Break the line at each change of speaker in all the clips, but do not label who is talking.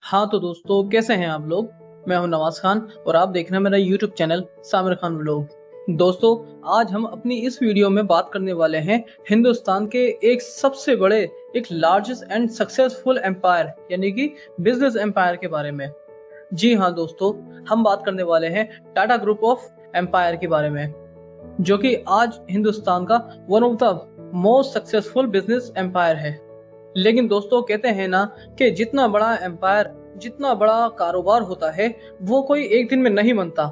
हाँ तो दोस्तों, कैसे हैं आप लोग। मैं हूं नवाज खान और आप देख रहे हैं मेरा यूट्यूब चैनल सामिर खान व्लॉग। दोस्तों, आज हम अपनी इस वीडियो में बात करने वाले हैं हिंदुस्तान के एक सबसे बड़े, एक लार्जेस्ट एंड सक्सेसफुल एम्पायर यानी कि बिजनेस एम्पायर के बारे में। जी हाँ दोस्तों, हम बात करने वाले हैं टाटा ग्रुप ऑफ एम्पायर के बारे में, जो कि आज हिंदुस्तान का one of the most successful business empire है। लेकिन दोस्तों, कहते हैं ना कि जितना बड़ा एम्पायर, जितना बड़ा कारोबार होता है, वो कोई एक दिन में नहीं बनता।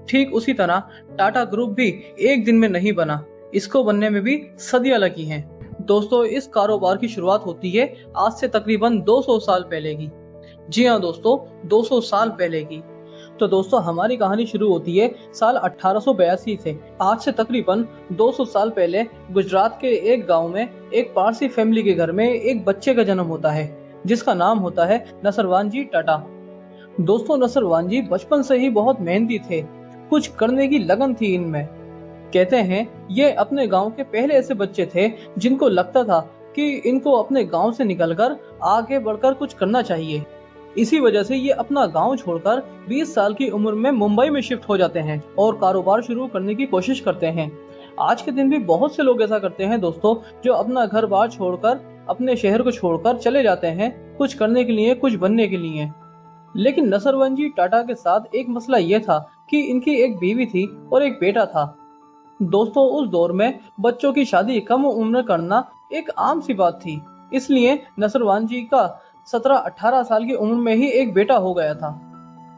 ठीक उसी तरह टाटा ग्रुप भी एक दिन में नहीं बना, इसको बनने में भी सदियां लगी हैं। दोस्तों, इस कारोबार की शुरुआत होती है आज से तकरीबन 200 साल पहले की। जी हाँ दोस्तों, 200 साल पहले की। तो दोस्तों, हमारी कहानी शुरू होती है साल 1882 से। आज से तकरीबन 200 साल पहले गुजरात के एक गांव में एक पारसी फैमिली के घर में एक बच्चे का जन्म होता है, जिसका नाम होता है नसरवान जी टाटा। दोस्तों, नसरवान जी बचपन से ही बहुत मेहनती थे, कुछ करने की लगन थी इनमें। कहते हैं ये अपने गांव के पहले ऐसे बच्चे थे जिनको लगता था कि इनको अपने गांव से निकलकर आगे बढ़कर कुछ करना चाहिए। इसी वजह से ये अपना गांव छोड़कर 20 साल की उम्र में मुंबई में शिफ्ट हो जाते हैं और कारोबार शुरू करने की कोशिश करते हैं। आज के दिन भी बहुत से लोग ऐसा करते हैं दोस्तों, जो अपना घर बार छोड़कर, अपने शहर को छोड़कर चले जाते हैं कुछ करने के लिए, कुछ बनने के लिए। लेकिन नसरवन जी टाटा के साथ एक मसला यह था कि इनकी एक बीवी थी और एक बेटा था। दोस्तों, उस दौर में बच्चों की शादी कम उम्र करना एक आम सी बात थी। इसलिए नसरवान जी का 17-18 साल की उम्र में ही एक बेटा हो गया था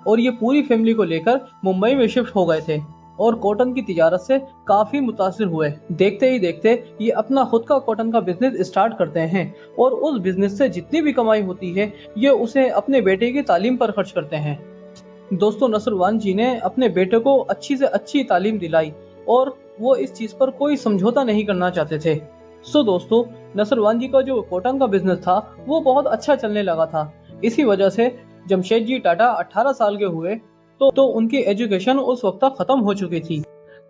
और ये पूरी फैमिली को लेकर मुंबई में शिफ्ट हो गए थे और कॉटन की तिजारत से काफी मुतासिर हुए। देखते ही देखते ये अपना खुद का कॉटन का बिजनेस स्टार्ट करते हैं और उस बिजनेस से जितनी भी कमाई होती है ये उसे अपने बेटे की तालीम पर खर्च करते हैं। दोस्तों, नसरवान जी ने अपने बेटे को अच्छी से अच्छी तालीम दिलाई और वो इस चीज पर कोई समझौता नहीं करना चाहते थे। सो दोस्तों, नसरवान जी का जो कॉटन का बिजनेस था वो बहुत अच्छा चलने लगा था। इसी वजह से जमशेद जी टाटा 18 साल के हुए तो उनकी एजुकेशन उस वक्त तक खत्म हो चुकी थी।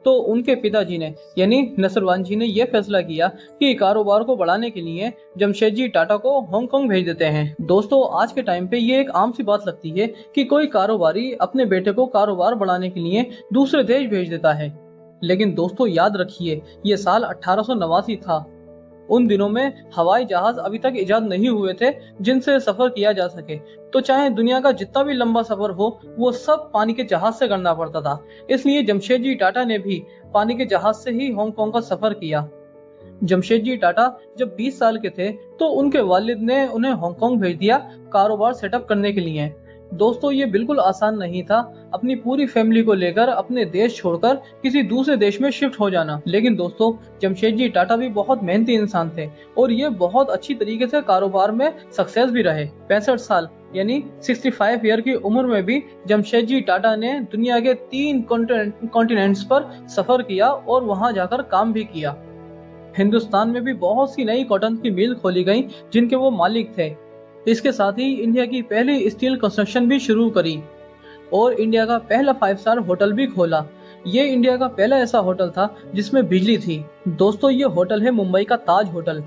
तो उनके पिताजी ने यानी नसरवान जी ने यह फैसला किया कि कारोबार को बढ़ाने के लिए जमशेद जी टाटा को हांगकांग भेज देते हैं। दोस्तों, आज के टाइम पे ये एक आम सी बात लगती है कि कोई कारोबारी अपने बेटे को कारोबार बढ़ाने के लिए दूसरे देश भेज देता है। लेकिन दोस्तों, याद रखिए, ये साल 1889 था। उन दिनों में हवाई जहाज अभी तक इजाद नहीं हुए थे जिनसे सफर किया जा सके। तो चाहे दुनिया का जितना भी लंबा सफर हो, वो सब पानी के जहाज से करना पड़ता था। इसलिए जमशेद जी टाटा ने भी पानी के जहाज से ही हांगकांग का सफर किया। जमशेद जी टाटा जब 20 साल के थे तो उनके वालिद ने उन्हें हांगकांग भेज दिया कारोबार सेटअप करने के लिए। दोस्तों, ये बिल्कुल आसान नहीं था अपनी पूरी फैमिली को लेकर अपने देश छोड़कर किसी दूसरे देश में शिफ्ट हो जाना। लेकिन दोस्तों, जमशेद जी टाटा भी बहुत मेहनती इंसान थे और ये बहुत अच्छी तरीके से कारोबार में सक्सेस भी रहे। 65 साल यानी 65 ईयर की उम्र में भी जमशेद जी टाटा ने दुनिया के 3 कॉन्टिनेंट्स पर सफर किया और वहां जाकर काम भी किया। हिंदुस्तान में भी बहुत सी नई कॉटन की मिल खोली गई जिनके वो मालिक थे। इसके साथ ही इंडिया की पहली स्टील कंस्ट्रक्शन भी शुरू करी और इंडिया का पहला 5 स्टार होटल भी खोला। ये इंडिया का पहला ऐसा होटल था जिसमें बिजली थी। दोस्तों, ये होटल है मुंबई का ताज होटल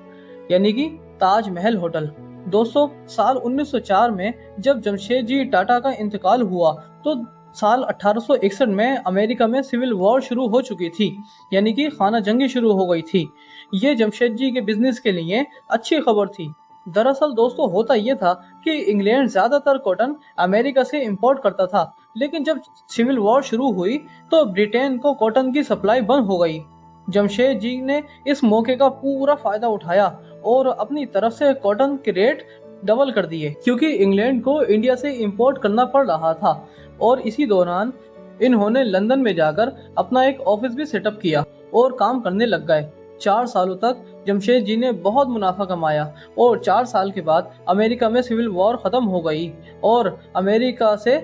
यानी कि ताज महल होटल। दोस्तों, साल 1904 में जब जमशेद जी टाटा का इंतकाल हुआ तो साल 1861 में अमेरिका में सिविल वॉर शुरू हो चुकी थी यानी कि खाना जंगी शुरू हो गई थी। ये जमशेद जी के बिजनेस के लिए अच्छी खबर थी। दरअसल दोस्तों, होता यह था कि इंग्लैंड ज्यादातर कॉटन अमेरिका से इंपोर्ट करता था, लेकिन जब सिविल वॉर शुरू हुई तो ब्रिटेन को कॉटन की सप्लाई बंद हो गई। जमशेद जी ने इस मौके का पूरा फायदा उठाया और अपनी तरफ से कॉटन के रेट डबल कर दिए, क्योंकि इंग्लैंड को इंडिया से इंपोर्ट करना पड़ रहा था। और इसी दौरान इन्होंने लंदन में जाकर अपना एक ऑफिस भी सेटअप किया और काम करने लग गए। 4 सालों तक जमशेद जी ने बहुत मुनाफा कमाया और 4 साल के बाद अमेरिका में सिविल वॉर खत्म हो गई और अमेरिका से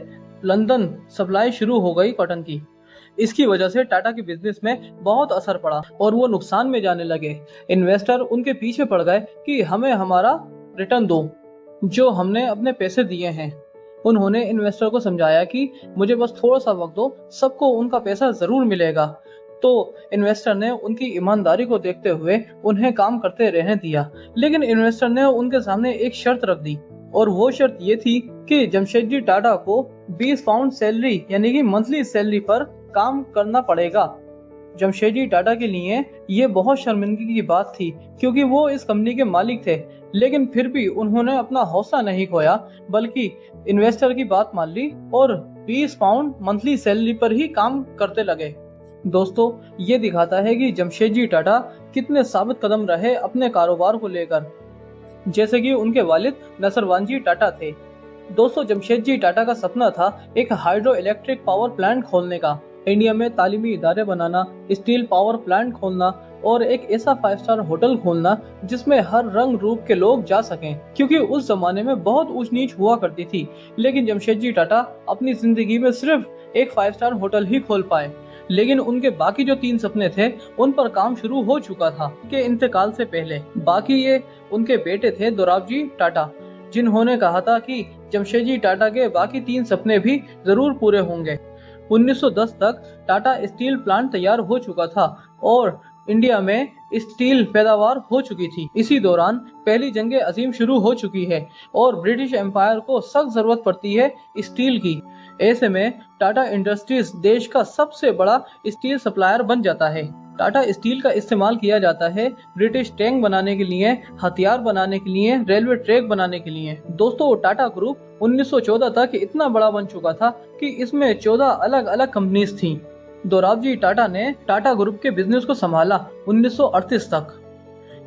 लंदन सप्लाई शुरू हो गई कॉटन की। इसकी वजह से टाटा के बिजनेस में बहुत असर पड़ा और वो नुकसान में जाने लगे। इन्वेस्टर उनके पीछे पड़ गए कि हमें हमारा रिटर्न दो, जो हमने अपने पैसे दिए हैं। उन्होंने इन्वेस्टर को समझाया कि मुझे बस थोड़ा सा वक्त दो, सबको उनका पैसा जरूर मिलेगा। तो इन्वेस्टर ने उनकी ईमानदारी को देखते हुए उन्हें काम करते रहने दिया, लेकिन इन्वेस्टर ने उनके सामने एक शर्त रख दी और वो शर्त ये थी कि जमशेदजी टाटा को 20 पाउंड सैलरी यानी कि मंथली सैलरी पर काम करना पड़ेगा। जमशेदजी टाटा के लिए ये बहुत शर्मिंदगी की बात थी, क्योंकि वो इस कंपनी के मालिक थे, लेकिन फिर भी उन्होंने अपना हौसला नहीं खोया, बल्कि इन्वेस्टर की बात मान ली और 20 पाउंड मंथली सैलरी पर ही काम करते लगे। दोस्तों, ये दिखाता है कि जमशेदजी टाटा कितने साबित कदम रहे अपने कारोबार को लेकर, जैसे कि उनके वालिद नसरवानजी टाटा थे। दोस्तों, जमशेदजी टाटा का सपना था एक हाइड्रो इलेक्ट्रिक पावर प्लांट खोलने का, इंडिया में तालीमी इदारे बनाना, स्टील पावर प्लांट खोलना और एक ऐसा 5 स्टार होटल खोलना जिसमें हर रंग रूप के लोग जा सकें, क्योंकि उस जमाने में बहुत ऊंच नीच हुआ करती थी। लेकिन जमशेदजी टाटा अपनी जिंदगी में सिर्फ एक 5 स्टार होटल ही खोल पाए, लेकिन उनके बाकी जो 3 सपने थे उन पर काम शुरू हो चुका था उनके इंतकाल से पहले। बाकी ये उनके बेटे थे दोराबजी टाटा, जिन्होंने कहा था कि जमशेदजी टाटा के बाकी 3 सपने भी जरूर पूरे होंगे। 1910 तक टाटा स्टील प्लांट तैयार हो चुका था और इंडिया में स्टील पैदावार हो चुकी थी। इसी दौरान पहली जंग अजीम शुरू हो चुकी है और ब्रिटिश एम्पायर को सख्त जरूरत पड़ती है स्टील की। ऐसे में टाटा इंडस्ट्रीज देश का सबसे बड़ा स्टील सप्लायर बन जाता है। टाटा स्टील का इस्तेमाल किया जाता है ब्रिटिश टैंक बनाने के लिए, हथियार बनाने के लिए, रेलवे ट्रैक बनाने के लिए। दोस्तों, टाटा ग्रुप 1914 तक इतना बड़ा बन चुका था कि इसमें 14 अलग अलग कंपनीज थीं। दोराबजी टाटा ने टाटा ग्रुप के बिजनेस को संभाला 1938 तक।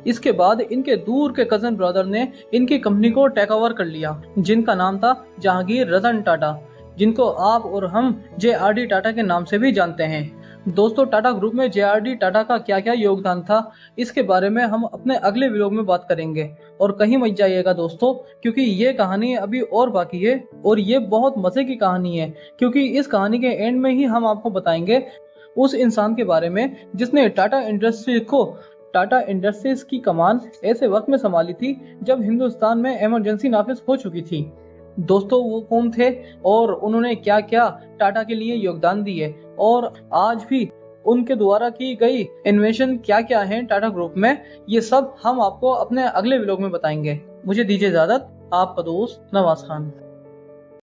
इसके बाद इनके दूर के कजन ब्रदर ने इनकी कंपनी को टेक ओवर कर लिया, जिनका नाम था जहांगीर रतन टाटा, जिनको आप और हम JRD टाटा के नाम से भी जानते हैं। दोस्तों, टाटा ग्रुप में JRD टाटा का क्या क्या योगदान था, इसके बारे में हम अपने अगले वीडियो में बात करेंगे। और कहीं मत जाइएगा दोस्तों, क्योंकि ये कहानी अभी और बाकी है और ये बहुत मजे की कहानी है, क्योंकि इस कहानी के एंड में ही हम आपको बताएंगे उस इंसान के बारे में जिसने टाटा इंडस्ट्रीज की कमान ऐसे वक्त में संभाली थी जब हिंदुस्तान में इमरजेंसी नाफिज हो चुकी थी। दोस्तों, वो कौन थे और उन्होंने क्या क्या टाटा के लिए योगदान दिए और आज भी उनके द्वारा की गई इन्वेंशन क्या क्या है टाटा ग्रुप में, ये सब हम आपको अपने अगले व्लॉग में बताएंगे। मुझे दीजिए इजाजत, आपका दोस्त नवाज खान।